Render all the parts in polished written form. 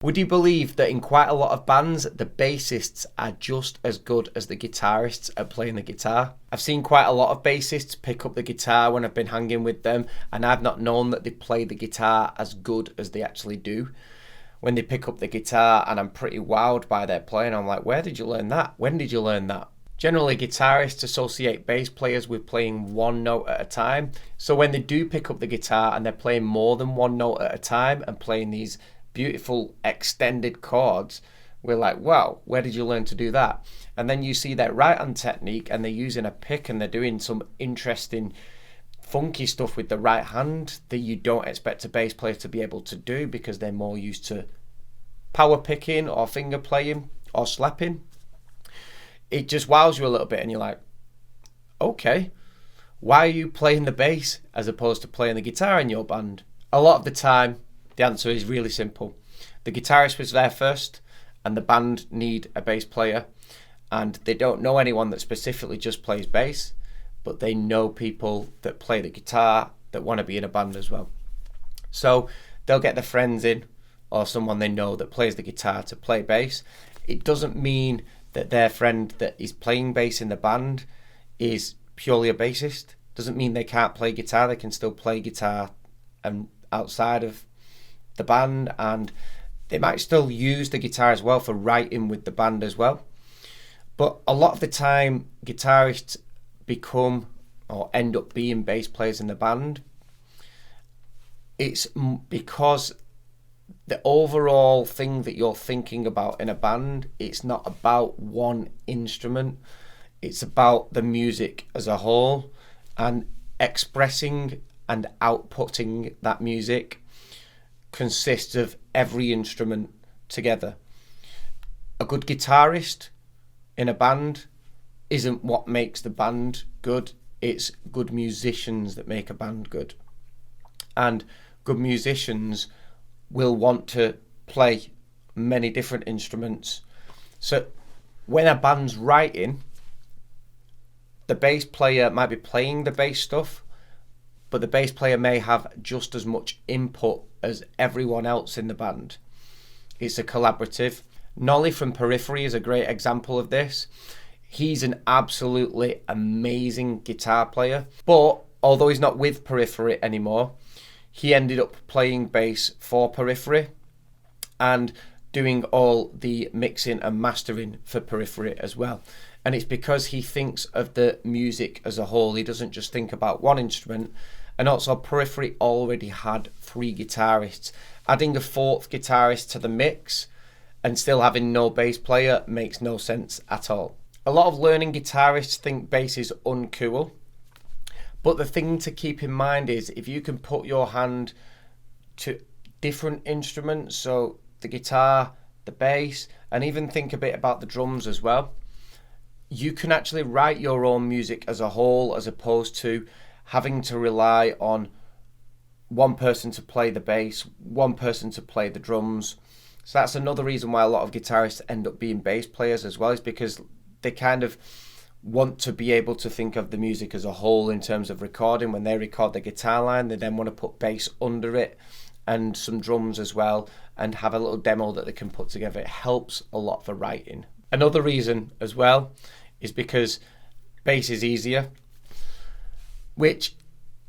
Would you believe that in quite a lot of bands, the bassists are just as good as the guitarists at playing the guitar? I've seen quite a lot of bassists pick up the guitar when I've been hanging with them, and I've not known that they play the guitar as good as they actually do. When they pick up the guitar, and I'm pretty wowed by their playing, I'm like, where did you learn that? When did you learn that? Generally, guitarists associate bass players with playing one note at a time. So when they do pick up the guitar and they're playing more than one note at a time and playing these beautiful extended chords, we're like, wow, where did you learn to do that? And then you see their right hand technique and they're using a pick and they're doing some interesting funky stuff with the right hand that you don't expect a bass player to be able to do because they're more used to power picking or finger playing or slapping. It just wows you a little bit and you're like, okay, why are you playing the bass as opposed to playing the guitar in your band? A lot of the time, the answer is really simple. The guitarist was there first and the band need a bass player, and they don't know anyone that specifically just plays bass, but they know people that play the guitar that want to be in a band as well. So they'll get their friends in or someone they know that plays the guitar to play bass. It doesn't mean that their friend that is playing bass in the band is purely a bassist. Doesn't mean they can't play guitar. They can still play guitar and outside of the band, and they might still use the guitar as well for writing with the band as well. But a lot of the time, guitarists become or end up being bass players in the band. It's because the overall thing that you're thinking about in a band, it's not about one instrument. It's about the music as a whole and expressing and outputting that music consists of every instrument together. A good guitarist in a band isn't what makes the band good. It's good musicians that make a band good. And good musicians will want to play many different instruments. So when a band's writing, the bass player might be playing the bass stuff, but the bass player may have just as much input as everyone else in the band. It's a collaborative. Nolly from Periphery is a great example of this. He's an absolutely amazing guitar player, but although he's not with Periphery anymore, he ended up playing bass for Periphery and doing all the mixing and mastering for Periphery as well. And it's because he thinks of the music as a whole. He doesn't just think about one instrument. And also, Periphery already had 3 guitarists. Adding a 4th guitarist to the mix and still having no bass player makes no sense at all. A lot of learning guitarists think bass is uncool. But the thing to keep in mind is if you can put your hand to different instruments, so the guitar, the bass, and even think a bit about the drums as well, you can actually write your own music as a whole as opposed to having to rely on one person to play the bass, one person to play the drums. So that's another reason why a lot of guitarists end up being bass players as well, is because they kind of want to be able to think of the music as a whole in terms of recording. When they record the guitar line, they then want to put bass under it and some drums as well and have a little demo that they can put together. It helps a lot for writing. Another reason as well is because bass is easier, which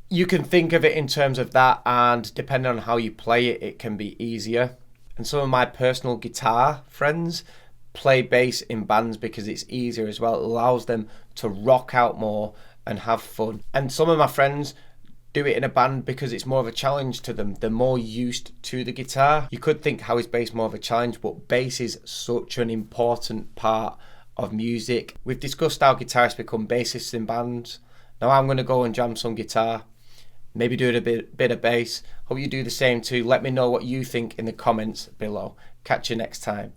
you can think of it in terms of that, and depending on how you play it, it can be easier. And some of my personal guitar friends play bass in bands because it's easier as well. It allows them to rock out more and have fun. And some of my friends do it in a band because it's more of a challenge to them. They're more used to the guitar. You could think, how is bass more of a challenge? But bass is such an important part of music. We've discussed how guitarists become bassists in bands. Now I'm going to go and jam some guitar, maybe do a bit of bass. Hope you do the same too. Let me know what you think in the comments below. Catch you next time.